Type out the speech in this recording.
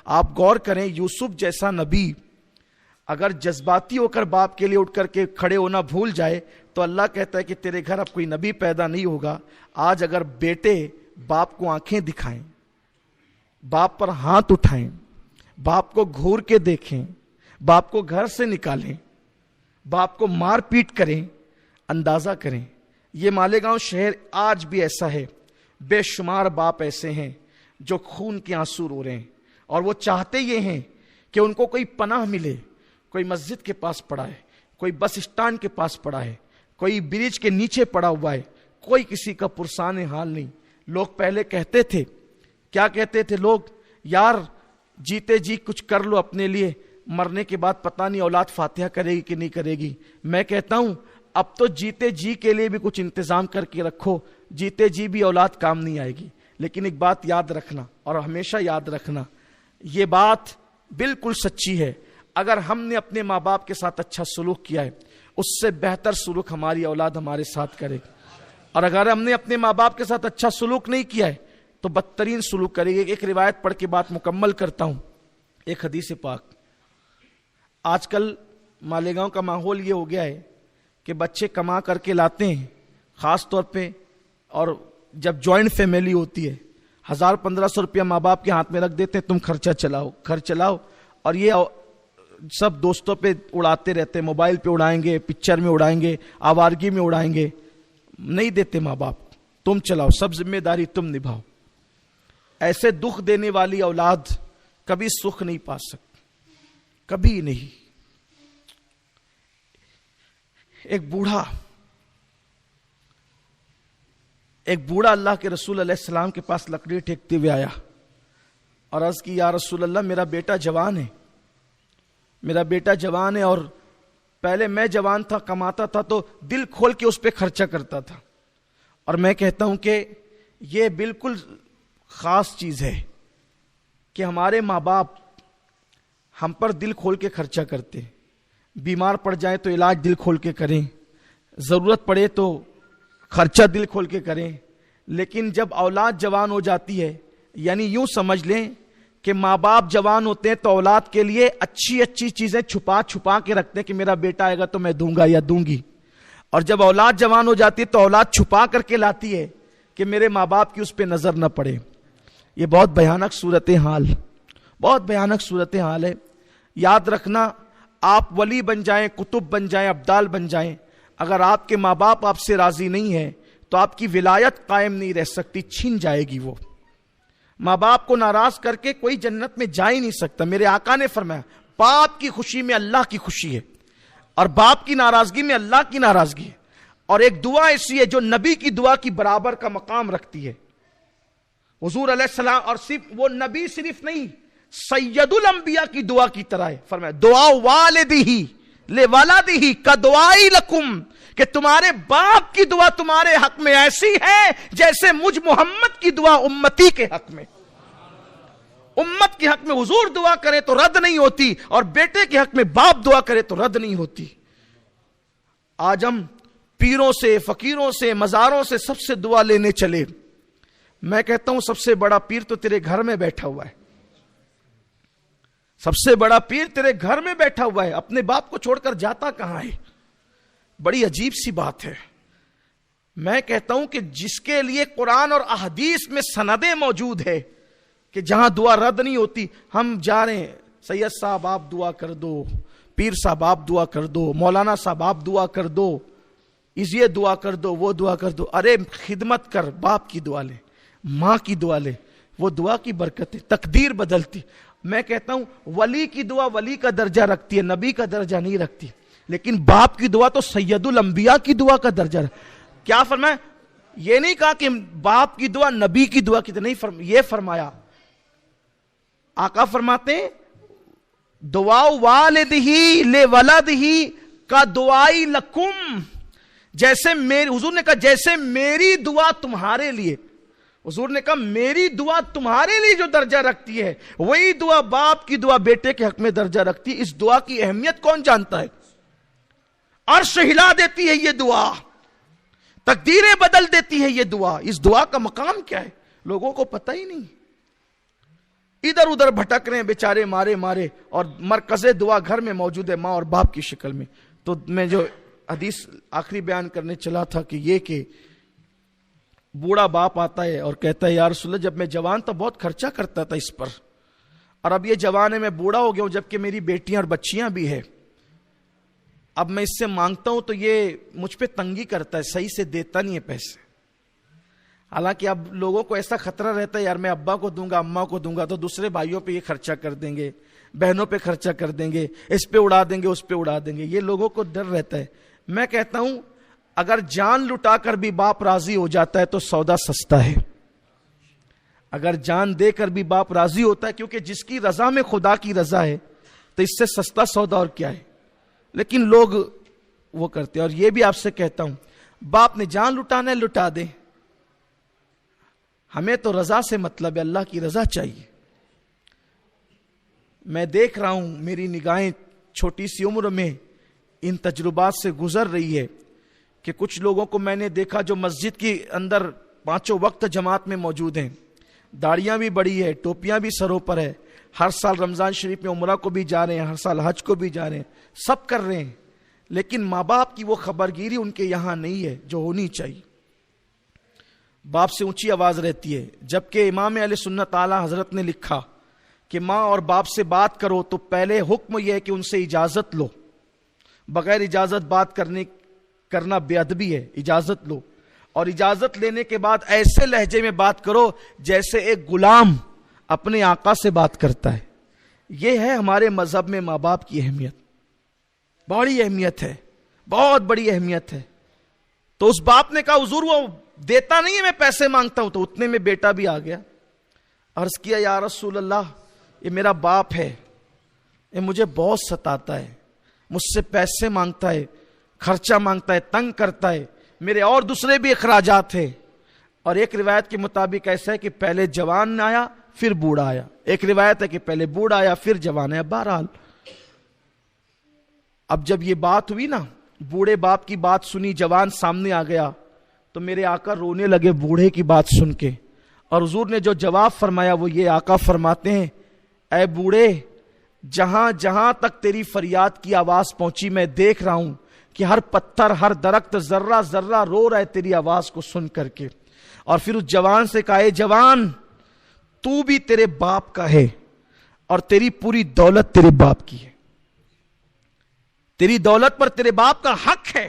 آپ غور کریں، یوسف جیسا نبی اگر جذباتی ہو کر باپ کے لیے اٹھ کر کے کھڑے ہونا بھول جائے تو اللہ کہتا ہے کہ تیرے گھر اب کوئی نبی پیدا نہیں ہوگا۔ آج اگر بیٹے باپ کو آنکھیں دکھائیں، باپ پر ہاتھ اٹھائیں، باپ کو گھور کے دیکھیں، باپ کو گھر سے نکالیں، باپ کو مار پیٹ کریں، اندازہ کریں۔ یہ مالیگاؤں شہر آج بھی ایسا ہے، بے شمار باپ ایسے ہیں جو خون کے آنسو رو رہے ہیں، اور وہ چاہتے یہ ہیں کہ ان کو کوئی پناہ ملے۔ کوئی مسجد کے پاس پڑا ہے، کوئی بس اسٹینڈ کے پاس پڑا ہے، کوئی برج کے نیچے پڑا ہوا ہے، کوئی کسی کا پرسان حال نہیں۔ لوگ پہلے کہتے تھے، کیا کہتے تھے لوگ؟ یار جیتے جی کچھ کر لو اپنے لیے، مرنے کے بعد پتہ نہیں اولاد فاتحہ کرے گی کہ نہیں کرے گی۔ میں کہتا ہوں اب تو جیتے جی کے لیے بھی کچھ انتظام کر کے رکھو، جیتے جی بھی اولاد کام نہیں آئے گی۔ لیکن ایک بات یاد رکھنا، اور ہمیشہ یاد رکھنا، یہ بات بالکل سچی ہے، اگر ہم نے اپنے ماں باپ کے ساتھ اچھا سلوک کیا ہے، اس سے بہتر سلوک ہماری اولاد ہمارے ساتھ کرے گی، اور اگر ہم نے اپنے ماں باپ کے ساتھ اچھا سلوک نہیں کیا ہے تو بدترین سلوک کرے گی۔ ایک روایت پڑھ کے بات مکمل کرتا ہوں، ایک حدیث پاک۔ آج کل مالیگاؤں کا ماحول یہ ہو گیا ہے کہ بچے کما کر کے لاتے ہیں، خاص طور پہ اور جب جوائنٹ فیملی ہوتی ہے، 1000-1500 روپیہ ماں باپ کے ہاتھ میں رکھ دیتے ہیں، تم خرچہ چلاؤ، گھر چلاؤ، اور یہ سب دوستوں پہ اڑاتے رہتے ہیں، موبائل پہ اڑائیں گے، پکچر میں اڑائیں گے، آوارگی میں اڑائیں گے۔ نہیں دیتے ماں باپ، تم چلاؤ، سب ذمہ داری تم نبھاؤ۔ ایسے دکھ دینے والی اولاد کبھی سکھ نہیں پا سکتی، کبھی نہیں۔ ایک بوڑھا اللہ کے رسول علیہ السلام کے پاس لکڑی ٹھیکتے ہوئے آیا اور عرض کی، یا رسول اللہ میرا بیٹا جوان ہے، اور پہلے میں جوان تھا، کماتا تھا تو دل کھول کے اس پہ خرچہ کرتا تھا، اور میں کہتا ہوں کہ یہ بالکل خاص چیز ہے کہ ہمارے ماں باپ ہم پر دل کھول کے خرچہ کرتے ہیں۔ بیمار پڑ جائیں تو علاج دل کھول کے کریں، ضرورت پڑے تو خرچہ دل کھول کے کریں، لیکن جب اولاد جوان ہو جاتی ہے، یعنی یوں سمجھ لیں کہ ماں باپ جوان ہوتے ہیں تو اولاد کے لیے اچھی اچھی چیزیں چھپا کے رکھتے ہیں کہ میرا بیٹا آئے گا تو میں دوں گا یا دوں گی، اور جب اولاد جوان ہو جاتی ہے تو اولاد چھپا کر کے لاتی ہے کہ میرے ماں باپ کی اس پہ نظر نہ پڑے۔ یہ بہت بھیانک صورتحال ہے۔ یاد رکھنا، آپ ولی بن جائیں، کتب بن جائیں، ابدال بن جائیں، اگر آپ کے ماں باپ آپ سے راضی نہیں ہیں تو آپ کی ولایت قائم نہیں رہ سکتی، چھن جائے گی۔ وہ ماں باپ کو ناراض کر کے کوئی جنت میں جا ہی نہیں سکتا۔ میرے آقا نے فرمایا، باپ کی خوشی میں اللہ کی خوشی ہے، اور باپ کی ناراضگی میں اللہ کی ناراضگی ہے۔ اور ایک دعا ایسی ہے جو نبی کی دعا کی برابر کا مقام رکھتی ہے۔ حضور علیہ السلام، اور صرف وہ نبی صرف نہیں، سید الانبیاء کی دعا کی طرح ہے۔ فرمایا، دعا والدہ لولدہ کا دعائی لکم، کہ تمہارے باپ کی دعا تمہارے حق میں ایسی ہے جیسے مجھ محمد کی دعا امتی کے حق میں۔ امت کے حق میں حضور دعا کرے تو رد نہیں ہوتی، اور بیٹے کے حق میں باپ دعا کرے تو رد نہیں ہوتی۔ آج ہم پیروں سے، فقیروں سے، مزاروں سے سب سے دعا لینے چلے۔ میں کہتا ہوں سب سے بڑا پیر تو تیرے گھر میں بیٹھا ہوا ہے، سب سے بڑا پیر تیرے گھر میں بیٹھا ہوا ہے، اپنے باپ کو چھوڑ کر جاتا کہاں ہے؟ بڑی عجیب سی بات ہے۔ میں کہتا ہوں کہ جس کے لیے قرآن اور احادیث میں سندیں موجود ہے کہ جہاں دعا رد نہیں ہوتی، ہم جا رہے ہیں، سید صاحب آپ دعا کر دو، پیر صاحب آپ دعا کر دو، مولانا صاحب آپ دعا کر دو، یہ دعا کر دو، وہ دعا کر دو۔ ارے خدمت کر، باپ کی دعا لے، ماں کی دعا لے، وہ دعا کی برکت ہے، تقدیر بدلتی۔ میں کہتا ہوں ولی کی دعا ولی کا درجہ رکھتی ہے، نبی کا درجہ نہیں رکھتی، لیکن باپ کی دعا تو سید الانبیاء کی دعا کا درجہ رکھتی۔ کیا فرمایا؟ یہ نہیں کہا کہ باپ کی دعا نبی کی دعا کی طرح، نہیں، یہ فرمایا، آقا فرماتے ہیں دعا والدہ لولدہ کا دعائی لکم، جیسے حضور نے کہا جیسے میری دعا تمہارے لیے، حضور نے کہا میری دعا تمہارے لیے جو درجہ رکھتی ہے وہی دعا باپ کی دعا بیٹے کے حق میں درجہ رکھتی ہے۔ اس دعا کی اہمیت کون جانتا ہے؟ عرش ہلا دیتی ہے یہ دعا، تقدیریں بدل دیتی ہے یہ دعا۔ اس دعا کا مقام کیا ہے لوگوں کو پتہ ہی نہیں۔ ادھر ادھر بھٹک رہے ہیں بیچارے مارے مارے، اور مرکز دعا گھر میں موجود ہے ماں اور باپ کی شکل میں۔ تو میں جو حدیث آخری بیان کرنے چلا تھا کہ یہ کہ بوڑھا باپ آتا ہے اور کہتا ہے یا رسول اللہ جب میں جوان تھا بہت خرچہ کرتا تھا اس پر، اور اب یہ جوان ہے میں بوڑھا ہو گیا ہوں جبکہ میری بیٹیاں اور بچیاں بھی ہیں، اب میں اس سے مانگتا ہوں تو یہ مجھ پہ تنگی کرتا ہے، صحیح سے دیتا نہیں ہے پیسے۔ حالانکہ اب لوگوں کو ایسا خطرہ رہتا ہے یار میں ابا کو دوں گا اماں کو دوں گا تو دوسرے بھائیوں پہ یہ خرچہ کر دیں گے، بہنوں پہ خرچہ کر دیں گے، اس پہ اڑا دیں گے اس پہ اڑا دیں گے، یہ لوگوں کو ڈر رہتا ہے۔ میں کہتا ہوں اگر جان لٹا کر بھی باپ راضی ہو جاتا ہے تو سودا سستا ہے، اگر جان دے کر بھی باپ راضی ہوتا ہے، کیونکہ جس کی رضا میں خدا کی رضا ہے تو اس سے سستا سودا اور کیا ہے۔ لیکن لوگ وہ کرتے ہیں، اور یہ بھی آپ سے کہتا ہوں باپ نے جان لٹانا ہے لٹا دے، ہمیں تو رضا سے مطلب ہے، اللہ کی رضا چاہیے۔ میں دیکھ رہا ہوں میری نگاہیں چھوٹی سی عمر میں ان تجربات سے گزر رہی ہے کہ کچھ لوگوں کو میں نے دیکھا جو مسجد کے اندر پانچوں وقت جماعت میں موجود ہیں، داڑیاں بھی بڑی ہے، ٹوپیاں بھی سروں پر ہے، ہر سال رمضان شریف میں عمرہ کو بھی جا رہے ہیں، ہر سال حج کو بھی جا رہے ہیں، سب کر رہے ہیں، لیکن ماں باپ کی وہ خبرگیری ان کے یہاں نہیں ہے جو ہونی چاہیے۔ باپ سے اونچی آواز رہتی ہے، جبکہ امام اہل سنت اعلی حضرت نے لکھا کہ ماں اور باپ سے بات کرو تو پہلے حکم یہ ہے کہ ان سے اجازت لو، بغیر اجازت بات کرنا بے ادبی ہے، اجازت لو، اور اجازت لینے کے بعد ایسے لہجے میں بات کرو جیسے ایک غلام اپنے آقا سے بات کرتا ہے۔ یہ ہے ہمارے مذہب میں ماں باپ کی اہمیت، بڑی اہمیت ہے، بہت بڑی اہمیت ہے۔ تو اس باپ نے کہا حضور وہ دیتا نہیں ہے میں پیسے مانگتا ہوں، تو اتنے میں بیٹا بھی آ گیا، عرض کیا یا رسول اللہ یہ میرا باپ ہے، یہ مجھے بہت ستاتا ہے، مجھ سے پیسے مانگتا ہے، خرچہ مانگتا ہے، تنگ کرتا ہے، میرے اور دوسرے بھی اخراجات ہیں۔ اور ایک روایت کے مطابق ایسا ہے کہ پہلے جوان آیا پھر بوڑھا آیا، ایک روایت ہے کہ پہلے بوڑھا آیا پھر جوان آیا۔ بہرحال اب جب یہ بات ہوئی نا، بوڑھے باپ کی بات سنی، جوان سامنے آ گیا تو میرے آقا رونے لگے بوڑھے کی بات سن کے، اور حضور نے جو جواب فرمایا وہ یہ آقا فرماتے ہیں اے بوڑھے جہاں جہاں تک تیری فریاد کی آواز پہنچی میں دیکھ رہا ہوں کہ ہر پتھر ہر درخت ذرہ ذرہ رو رہا ہے تیری آواز کو سن کر کے۔ اور پھر اس جوان سے کہا اے جوان تو بھی تیرے باپ کا ہے اور تیری پوری دولت تیرے باپ کی ہے، تیری دولت پر تیرے باپ کا حق ہے،